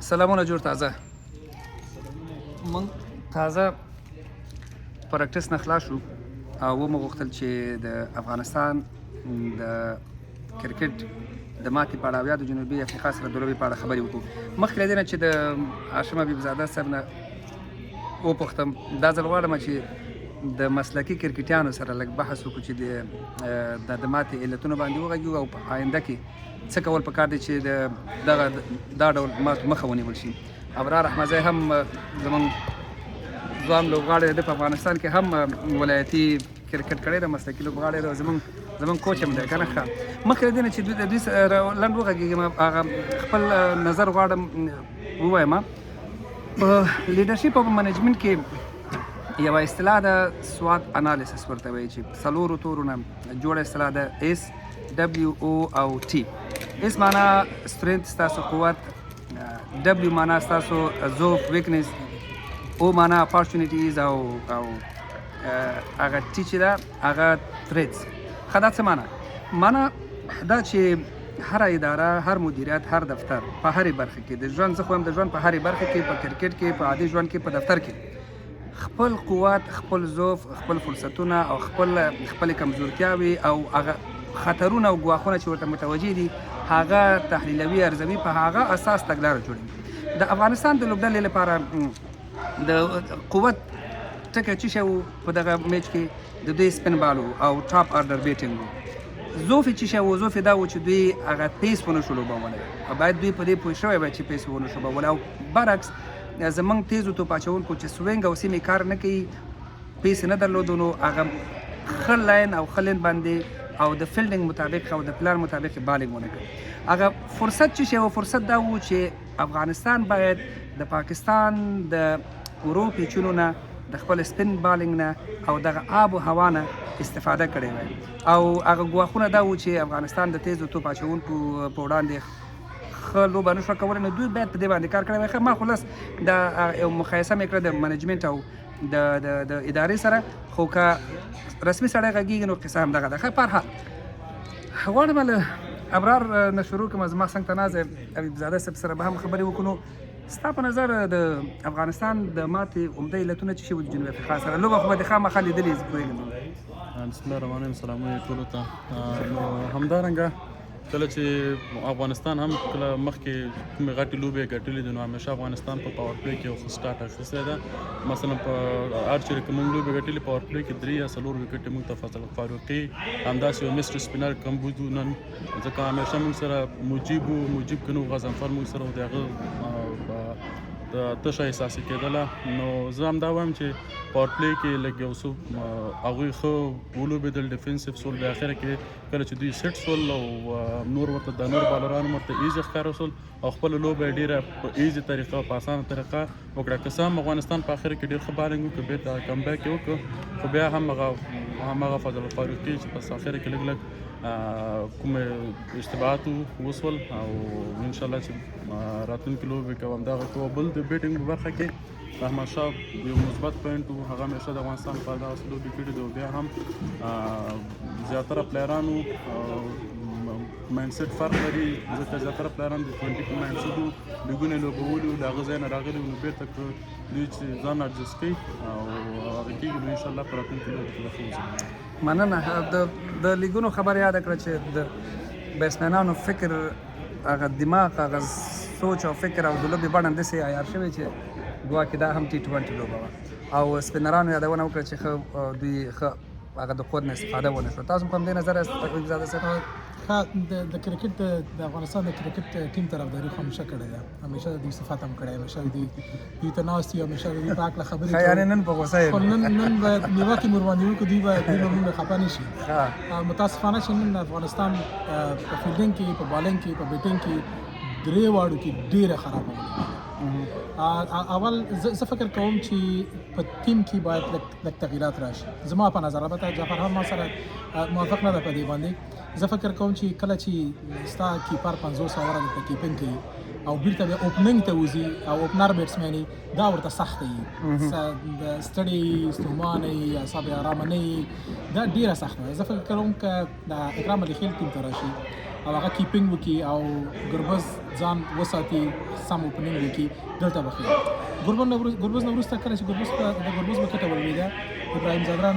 سلامونه جوړ تازه مونږ تازه پریکټس نه خلاص شو او ومو غوښتل چې د افغانستان د کرکټ د ماتې په اړه او یا د جنوبي افریقا سره د لوبې په اړه خبرې وکړو. مخکې له دې نه چې د هاشم حبیبزاده صاحب نه وپوښتم، دا ځل غواړم چې د مسلکي کرکټیانو سره لږ بحث وکړو چې د ماتې علتونو باندې وغږیږو او په آینده کې څه کول پکار دی چې دا ډول ماتو مخه ونیول شي. ابرار احمدزی هم زموږ ځوان لوبغاړی دی، په افغانستان کې هم ولایتي کرکټ کړی دی، مسلکي لوبغاړی دی، زموږ کوچ هم دی که نه. ښه مخکې له دې نه چې د دوی سره لنډ وغږېږم، هغه خپل نظر غواړم ووایم. په لیډرشپ او په منیجمنټ کې یوه اصطلاح ده سوات انالیسس ورته وایي، چې څلورو تورو نه جوړه اصطلاح ده، SWOT. اس معنا سترینث ستاسو قوت، W معنا ستاسو ضعف ویکنس، او معنا اپارچونیټیز او هغه T چې ده هغه تریټس. ښه دا څه معنا دا چې هره اداره، هر مدیریت، هر دفتر په هرې برخه کې د ژوند، زه خو هم د ژوند په هرې برخه کې، په کرکټ کې، په عادي ژوند کې، په دفتر کې خپل قوت، خپل ضعف، خپل فرصتونه او خپل کمزورتیاوې او هغه خطرونه او ګواښونه چې ورته متوجه دي هغه تحلیلوي، ارزوي، په هغه اساس تګلاره جوړوي. د افغانستان د لوبډلې لپاره د قوت ټکی څه شی و په دغه میچ کې؟ د دوی سپین بال او ټاپ آرډر بیټینګ و. ضعف یې څه شی و؟ ضعف یې دا و چې دوی هغه پیس ونه شو لوبولی، باید دوی په دې پوه شوی وای چې پیس ونه شو لوبولی. او برعکس زموږ تیزو توپ اچوونکو چې سوینګ او سیمې کار نه کوي، پیس یې نه درلودو، نو هغه ښه لاین او ښه لین باندې او د فیلډینګ مطابق او د پلان مطابق بالینګ ونه کړ. هغه فرصت چې شی و، فرصت دا و چې افغانستان باید د پاکستان د ورو پیچونو نه، د خپل سپین بالینګ نه او دغه آب و هوا نه استفاده کړې وای. او هغه ګواښونه دا و چې افغانستان د تیزو توپ اچوونکو په وړاندې ښه لوبه نه شوه کولی، نو دوی باید په دې باندې کار کړی وای. ما خو لس د یو مقایسه مې کړه د منیجمنټ او د ادارې سره، خو که رسمي سړی غږېږي نو قصه همدغه ده. ښه په هر حال غواړم له ابرار نه شروع کړم، زما څنګ ته ناز حبیبزاده صاحب سره به هم خبرې وکړو. ستا په نظر د افغانستان د ماتې عمده علتونه څه شي وو د جنوب افریقا سره؟ لوبه خو به دې خامخا لیدلې زه پوهېږم. بسم الله الرحمن الرحیم. سلامونه ټولو ته. نو همدارنګه کله چې افغانستان هم کله مخکې کومې غټې لوبې ګټلې دي، نو همیشه افغانستان په پاور پلی کې یو ښه سټارټ اخیستی ده. مثلا په آرچري کې موږ لوبې ګټلې، پاور پلی کې 3 یا 4 وکټې موږ ته فضل فاروقي، همداسې یو مسټر سپینر کم بودو نن، ځکه همیشه موږ سره مجیب که نه و، غضنفر موږ سره و، د هغه د تشه احساسي کېدله. نو زه همدا وایم چې پاور پلی کې لږ یو څه هغوی ښه ولوبېدل، ډیفنسیف سول. په اخره کې کله چې دوی سیټ سول او نور بالران ورته ایزي ښکاره سول او خپله لوبه یې ډېره په ایزي طریقه، په اسانه طریقه وکړه. که څه هم افغانستان په اخر کې ډېر ښه بالینګ وکړ، بېرته کمبیک یې وکړ، خو بیا هم هغه فضل فاروقي چې په اخر کې لږ کومې اشتباهات وسول او انشاءالله چې راتلونکي لوبې کوو همدغه کوو. بل د بیټینګ په برخه کې احمدشاه یو مثبت پوینټ و، هغه همیشه د افغانستان لپاره دغسې لوبې کړي دي. او بیا هم زیاتره پلیرانو ماینډسیټ فرق لري، ځکه زیاتره پلیران د 20 په ماینډسیټ وو، لیګونه لوبولي وو، د هغه ځای نه راغلي وو، نو بېرته که دوی چې ځان اډجسټ کوي او هغه کېږي، نو انشاءالله په راتلونکي لوبې کې به ښه وځي. مننه. د لیګونو خبره یاده کړه چې د بیټسمینانو فکر، هغه دماغ، هغه سوچ او فکر او د لوبې بڼه همداسې عیار شوې چې ګواکې دا هم T20 لوبه وه. او سپینرانو یادونه وکړه چې ښه دوی ښه هغه د قوت نه استفاده ونه شوه. تاسو په همدې نظر یاست حبیبزاده صاحب؟ د کرکټ د افغانستان د کرکټ ټیم طرفداري خو همیشه کړې ده، همیشه د دوی صفات هم کړی، همیشه دوی ته ناست دي، همیشه د دوی په هکله خبرې کوي. یعنې نن په غوسه یې؟ خو نن باید نیوکې مو ورباندې وکړو، دوی به موږ خفه نه شي. متاسفانه چې نن افغانستان په فیلډینګ کې، په بالینګ کې، په بیټینګ کې درې واړو کې ډېره خرابه وه. اول زه فکر کوم چې په ټیم کې باید لږ تغییرات راشي. زما په نظر، البته جعفر هم ما سره موافق نه ده په دې باندې. زه فکر کوم چې کله چې ستا کیپر 500 اوره د کیپینګ کوي او بیرته بیا اوپننګ ته وځي او اوپنر بیټسمن دا ورته سخت وي، د ستړي ستومانه وي، اعصاب یې ارامه نه وي، دا ډېره سخته ده. زه فکر کوم که د اکرام علي خیل ټیم ته راشي او هغه کیپینګ وکړي او ګربز ځان وساتي سم اوپننګ وکړي دلته به ښه ګربز نه وروسته کله چې د ګربز وکټه ولوېده ابراهیم ځدران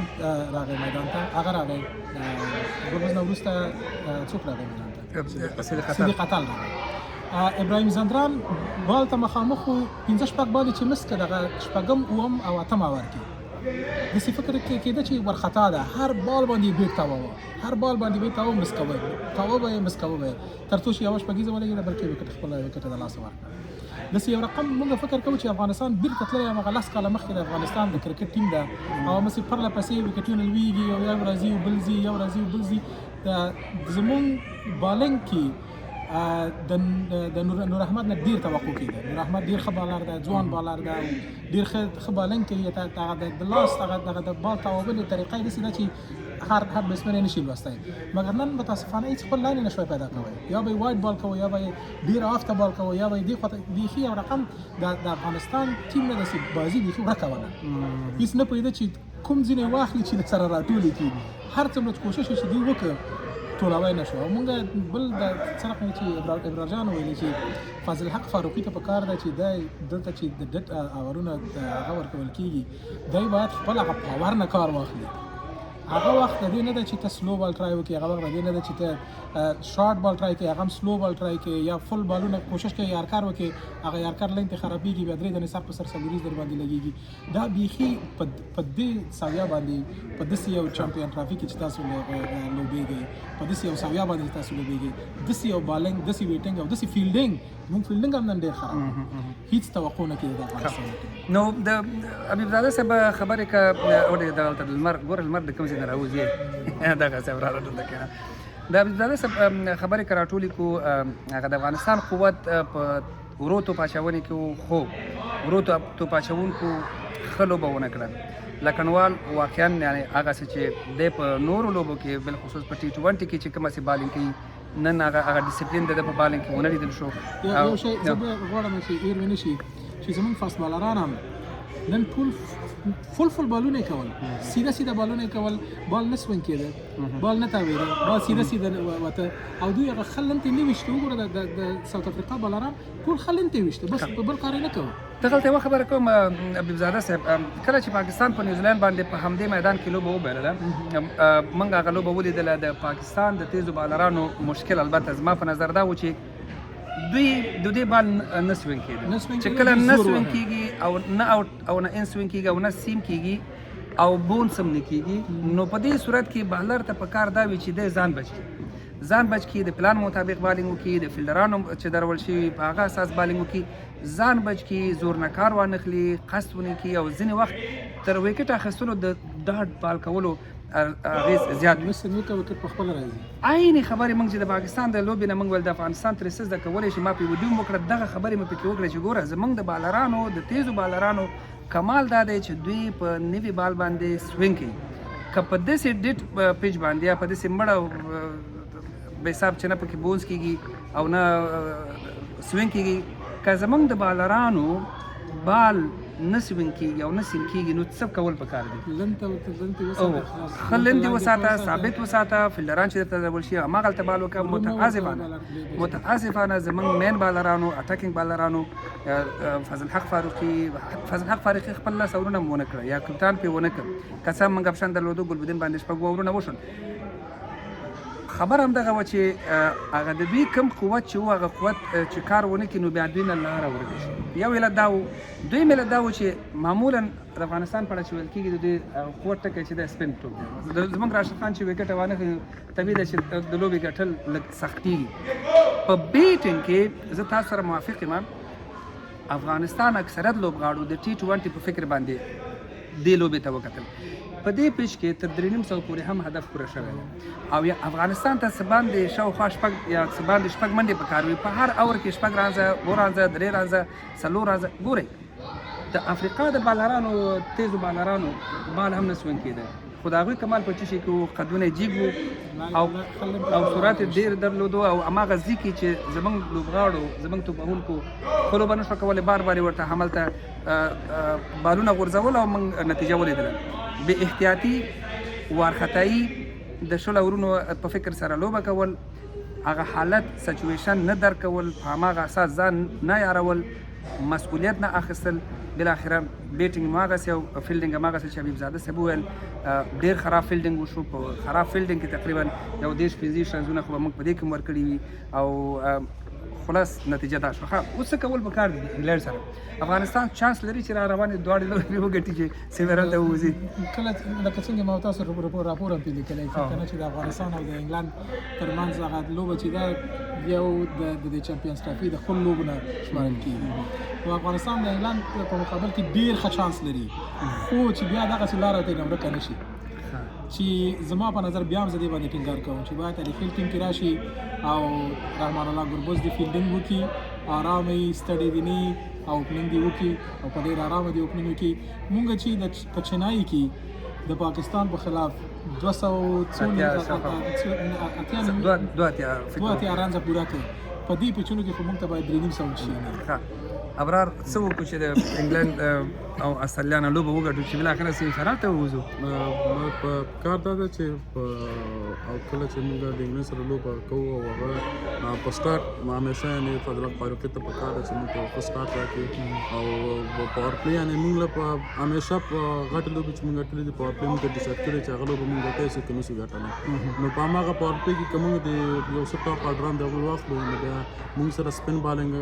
راغی میدان ته هغه راغی ګربز نه وروسته څوک راغی میدان ته سیدي قتال راغی ابراهیم ځدران بال ته مخامخ و 15 شپږ بالې چې مس کړه دغه شپږم اووم او اتم اوور کې داسې فکر کېده چې ورخطا ده هر بال باندې بیټ تاوه هر بال باندې بیټ تاوه مس کوه به تر څو چې یوه شپږیزه ولګېده بلکې وکټ خپله وکټه د لاسه ورکړه داسې یو رقم موږ فکر کوو چې افغانستان بیرته تللی هماغه 10 کاله مخکې د افغانستان د کرکټ ټیم ده او همسې پرله پسې وکټونه لویږي او یو راځي او بل ځي یو راځي او بل ځي زموږ بالنګ کې د نور احمد نه ډیر توقع کېده نور احمد ډیر ښه بالر ده ځوان بالر ده ډیر ښه بالنګ کوي هغه د لاس هغه د بال تاوبلې طریقه یې داسې ده چې هر بیټسمن یې نشي لوستی مګر نن متاسفانه هېڅ خپل لاینې نشوی پیدا کوی یا به یې وایډ بال کوی یا به یې ډېر آفته بال کوی یا به یې دې خواته بیخي یو رقم د افغانستان ټیم نه داسې بازي بیخي ورکه وله هېڅ نه پوهېده چې کوم ځینې واخلي چې سره راټولې کېږي هر څومره کوشش چې دوی وکړ ټولوی نه شو او مونږ بل د څرخ چې ابرار جان ویلي چې فاضل حق فاروقي ته پکار ده چې دی دلته چې د ډټ اورونه هغه ورکول کېږي دی باید خپل هغه پاور نه کار واخلي هغه وخت د دې نه ده چې ته سلو بال ټرای وکړې هغه وخت د دې نه ده چې ته شارټ بال ټرای کړې هغه هم سلو بال ټرای کړې یا فل بالونه کوشش کوي یارکار وکړي هغه یارکار لین ته خرابېږي بیا درې دنې سر په سر څلوریز در باندې لګېږي دا بیخي په دې ساویا باندې په داسې یو چمپیون ټرافي کې چې تاسو لوبېږئ په داسې یو ساویا باندې چې تاسو لوبېږئ داسې یو بالنګ داسې ویټینګ او داسې فیلډینګ موږ فیلډینګ هم نن ډېر خراب هېڅ توقع نه کېده د افغانستان نو د حبیبزاده صاحب خبرې که ولې دغلته لمر ګوره لمر د کوم ځای نه راوځي دغسې وراره دلته کښېنه د حبیبزاده صاحب خبرې که راټولې کړو هغه د افغانستان قوت په ورو توپ اچونې کې و خو ورو توپ اچوونکو ښه لوبه ونه کړه لکنوال واقعا یعنې هغسې چې دی په نورو لوبو کې بالخصوص په ټي 20 کې چې کومه سې بالینګ کوي نن هغه ډیسپلین د ده په بالینګ کې ونه لیدل شو یو شی زه بیا غواړم چې هېر مې نه شي چې زموږ فاست بالران هم نن ټول فل بالونه کول سیده بالونه کول بال نه سوینګ کېده بال نه تاوېده بال سیده وته او دوی هغه خلنتې نه ویشته وګوره د ساوت افریقا بالران ټول خلنتې ویشته بس بل کار یې نه کوه دغلته یوه خبره کوم حبیبزاده صاحب کله چې پاکستان په نیوزیلینډ باندې په همدې میدان کې لوبه وبایلله موږ هغه لوبه ولیدله د پاکستان د تیزو بالرانو مشکل البته زما په نظر دا و چې دوی د دې بال نه سوینګ کېده چې کله نه سوینګ کېږي او نه آوټ او نه ان سوینګ کېږي او نه سیم کېږي او بونس هم نه کېږي نو په دې صورت کې بالر ته پکار دا وي چې دی ځان بچ کړي د پلان مطابق بالینګ وکړي د فیلډرانو چې درول شوي په هغه اساس بالینګ وکړي ځان بچ کړي زور نه کار وانخلي قصد ونه کړي او ځینې وخت تر وکټ اخیستلو د ډاډ بال کولو اغیز زیات مستر نو وکټ په خپل راځي عیني خبرې موږ چې د پاکستان د لوبې نه موږ ول د افغانستان تر څه زده کولی شي ما په ویډیو مو کړه دغه خبرې مې پکې وکړه چې ګوره زموږ د بالرانو د تیزو بالرانو کمال دا دی چې دوی په نوي بال باندې سوینګ کوي که په داسې ډیټ پیچ باندې یا په داسې مړه به حساب چې نه پکې بونس کېږي او نه سوینګ کېږي که زموږ د بالرانو بال نه سوینګ کېږي او نه سیم کېږي نو څه کول پکار دي ښه لندې وساته ثابت وساته فیلډران چې درته درول شي هماغلته بال وکړه متاسفانه زموږ مین بالرانو اټکینګ بالرانو فاضل حق فاروقي خپل لاس اورونه ونه کړه یا کپتان پې ونه کړ که څه موږ اپشن درلودو ګلبدین باندې شپږ اورونه وشول خبر هم دغه و چې هغه د دوی کم قوت چې و هغه قوت چې کار ونه کړي نو بیا دوی نه لاره ورکه شي یو علت دا و دویم علت دا و چې معمولا د افغانستان په اړه چې ویل کېږي د دوی قوت ټکی چې د سپین ټوپ دی زموږ راشد خان چې وکټه وانخلي طبیعي ده چې د لوبې ګټل لږ سخت کېږي په بیټینګ کې زه تاسو سره موافق یم افغانستان اکثریت لوبغاړو د ټي 20 په فکر باندې دې لوبې ته وکتل په دې پیچ کې تر 3.5 پورې هم هدف پوره شوی او یا افغانستان ته څه باندې شاوخوا شپږ منډې پکار وي په هر اور کې 6 رانځه 2 رانځه 3 رانځه 4 رانځه ګورئ د افریقا د بالرانو تیزو بالرانو بال هم نه سوینګ کېده خو د هغوی کمال په څه شي کې و قدونه یې جیګ و او سرعت یې ډېر درلودو او هماغه ځي کې چې زموږ لوبغاړو زموږ توپوهونکو ښه لوبه نه شوه کولی بار یې ورته هملته بالونه غورځول او موږ نتیجه ولیدله بې احتیاطي وارخطایي د شلو اورونو په فکر سره لوبه کول هغه حالت سچویشن نه درکول، په هماغه اساس ځان نه یارول، مسؤلیت نه اخیستل. بالاخره بیټینګ هماغسې او فیلډینګ هماغسې چې حبیب زاده صاحب وویل ډېر خراب فیلډینګ وشو. په خراب فیلډینګ کې تقریبا یو 10-15 رنزونه خو به موږ په دې کې هم ورکړي وي او خلاص نتیجه دا شوه. اوس څه کول پکار دي انګلینډ سره؟ افغانستان چانس لري چې را روانې دواړې لوبې وګټي چې سیمرن ته ووځي. کله لکه څنګه ما تاسو راپور هم پیدا کړی چې د افغانستان او د انګلند ترمنځ هغه لوبه چې دا یو د چمپیونز ټرافي د خپل لوبو نه شمارل کېږي او افغانستان د انګلند په مقابل کې ډېر ښه چانس لري، خو چې بیا دغسې لاره ته یې ورکه نه شي. چې زما په نظر بیا هم زه دې باندې ټینګار کوم چې باید تاریخي ټیم کې راشي او رحمان الله ګربز د فیلډینګ وکړي، آرامه یې سټډي ویني او اوپننګ دې وکړي او په ډېر آرامه دې اوپننګ وکړي. مونږ چې په چنای کې د پاکستان په خلاف 282 رنزه پوره کړي، په دې پیچونو کې خو مونږ ته باید 3.5 شي. ابرار څه وکړو چې د انګلند او استرالیا لوبه وګټو چې بالاخره سیمي فینال ته ووځو؟ په کار دا ده چې او کله چې موږ د انګلند سره لوبه کوو او هغه په سټارټ همیشه یعنې فضل فاروقي ته په کار ده چې موږ ته ښه سټارټ راکړي او پاور پلې یعنې موږ له همیشه په غټې لوبې چې موږ ګټلې دي پاور پلې موږ ډیسایډ کړی چې هغه لوبه موږ ګټلی شو که نه شو ګټلی. نو په هماغه پاور پلې کې که موږ د یو څه ټاپ آرډران د هغوی واخلو نو بیا موږ سره سپین بالنګ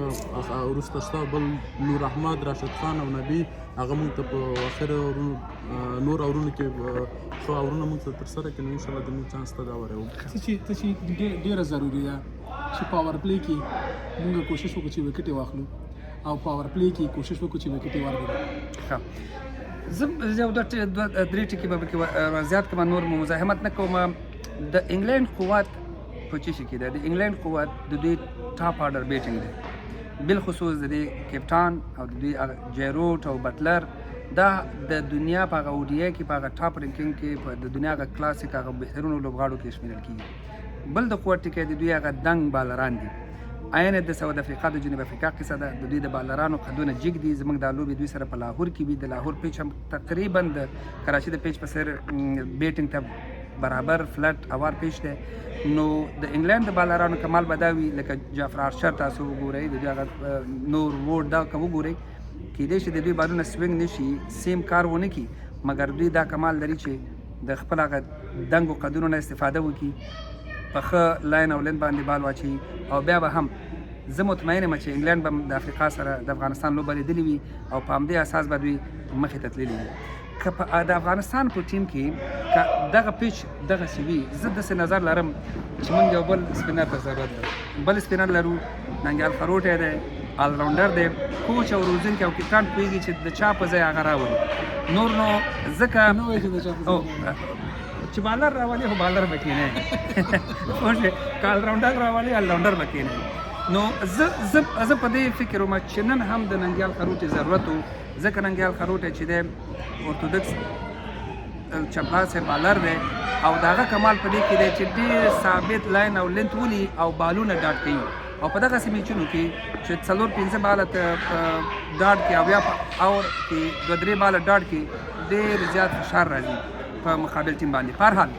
وروسته شته بل نور احمد، راشد خان او نبي، هغه موږ ته په اخر نور اورونو کې ښه اورونه موږ ته ترسره کړي. نو انشاءالله د موږ چانس ته دا ورو څه چې ډېره ضروري ده چې پاور پلې کې موږ کوشش وکړو چې وکټې واخلو او پاور پلې کې کوشش وکړو چې وکټې ورکړو. زه یو درې ټکي به پکې زیات کوم، نور مزاحمت نه کوم. د انګلینډ قوت په څه شي کې ده؟ د انګلینډ قوت د دوی ټاپ آرډر بیټینګ دی، بالخصوص د دې کپټان او د دوی جیروټ او بټلر. دا د دنیا په هغه اوډیای کې په هغه ټاپ رینکینګ کې په د دنیا هغه کلاسیک هغه بهترینو لوبغاړو کې شمیرل کېږي. بل د قوت ټکی د دوی هغه دنګ بالران دي. عین د ساوث افریقا د جنوب افریقا قصه ده. د دوی د بالرانو قدونه جګ دي. زموږ دا لوبې دوی سره په لاهور کې وي. د لاهور پیچ هم تقریبا د کراچي د پیچ په څېر بیټینګ ته برابر فلټ اوار پیچ دی. نو د انګلند د بالرانو کمال به دا وي لکه جعفر آرچر تاسو وګورئ، د دوی هغه نور وورډ دا که وګورئ، کیدای شي د دوی بالونه سوینګ نه شي، سیم کار ونه کړي، مګر دوی دا کمال لري چې د خپل هغه دنګو قدونو نه استفاده وکړي، په ښه لاین او لین باندې بال واچوي. او بیا به هم زه مطمئن یم چې انګلند به د افریقا سره د افغانستان لوبه لیدلې وي او په همدې اساس به دوی مخې ته تللي وي. که د افغانستان په ټیم کې که دغه پیچ دغسې وي، زه داسې نظر لرم چې موږ یو بل سپینر ته ضرورت لرو. بل سپینر لرو، ننګیال خروټی دی، آلراونډر دی، کوچ او روزونکی او کپټان پوهېږي چې د چا په ځای هغه راولي. نور نو ځکه چې بالر راولي خو بالر به کېنی پوه شوې، که آلراونډر راولي آلراونډر به کېنی. نو زه په دې فکر وم چې نن هم د ننګیال خروټي ضرورت و، ځکه ننګیال خروټی چې دی اورتودکس چپلاسی بالر دی او د هغه کمال په دې کې دی چې ډېر ثابت لاین او لینت ولي او بالونه ډاټ کوي. او په دغسې میچونو کې چې 4-5 باله ډاټ کې او یا په اور کې 2-3 باله ډاټ کې ډېر زیات فشار راځي په مقابل ټیم باندې. په هر حال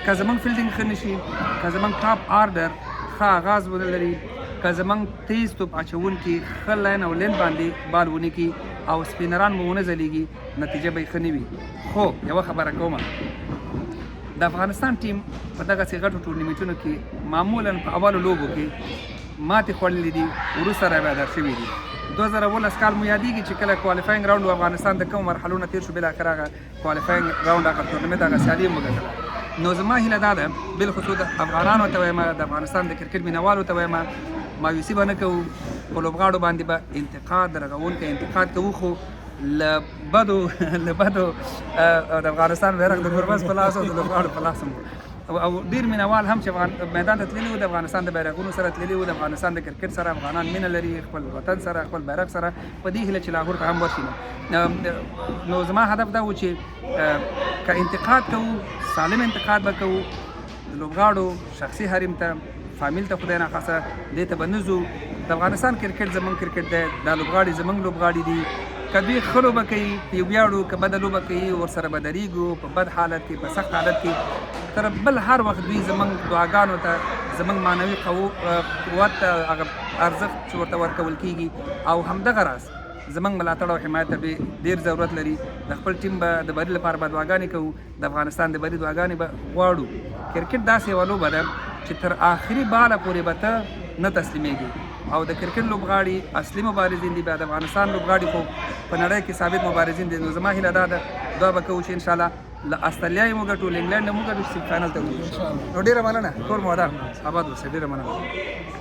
که زموږ فیلډینګ ښه نه شي، که زموږ ټاپ آرډر ښه آغاز ونه لري، که زموږ تیز توپ اچوونکي ښه لاین او لین باندې بال ونه کړي او سپینران مو ونه ځلیږي، نتیجه به یې ښه نه وي. خو یوه خبره کومه، د افغانستان ټیم په دغسې غټو ټورنمنټونو کې معمولا په اولو لوبو کې ماتې خوړلې دي، وروسته رابیدار شوي دي. 2019 کال مو یادېږي چې کله کوالفاینګ راوند افغانستان د کومو مرحلو نه تېر شو، بالاخره هغه کوالفاینګ راوند هغه ټورنمنټ هغه سیالي هم وګټله. نو زما هیله دا ده، بالخصوص د افغانانو ته وایم، د افغانستان د کرکټ مینوالو ته وایم، مایوسي به نه کوو، په لوبغاړو باندې به انتقاد رغونکی انتقاد کوو، خو له بدو د افغانستان بیرغ د ګربز په لاس او د لوبغاړو په لاس او ډېر مینوال هم چې میدان ته تللي وو، د افغانستان د بیرغونو سره تللي وو، د افغانستان د کرکټ سره افغانان مینه لري، خپل وطن سره، خپل بیرغ سره، په دې هیله چې لاهور ته هم ورشي. نو زما هدف دا و چې که انتقاد کوو، سالم انتقاد به کوو، د لوبغاړو شخصي حریم ته، فامیل ته خدای ناخواسته دې ته به نه ځو. د افغانستان کرکټ زموږ کرکټ دی، دا لوبغاړي زموږ لوبغاړي دي. که دوی ښه لوبه کوي پې ویاړو، که بده لوبه کوي ورسره به درېږو، په بد حالت کې، په سخت حالت کې. تر بل هر وخت دوی زموږ دعاګانو ته، زموږ معنوي قوت هغه ارزښت چې ورته ورکول کېږي او همدغه راز زموږ ملاتړ او حمایت ته ډېر ضرورت لري. د خپل ټیم به د بري لپاره به دعاګانې کوو، د افغانستان د بري دعاګانې به غواړو. کرکټ داسې یوه لوبه ده چې تر آخري باله پورې به ته نه تسلیمېږي او د کرکټ لوبغاړي اصلي مبارزین دي. بیا د افغانستان لوبغاړي خو په نړۍ کې ثابت مبارزین دي. نو زما هیله دا ده دعا به کوو چې انشاءالله له استرالیا یې وګټو، له انګلینډ نه وګټو، چې فاینل ته وګټو. نو ډېره مننه، ټول مو ودان، آباد اوسئ. ډېره مننه.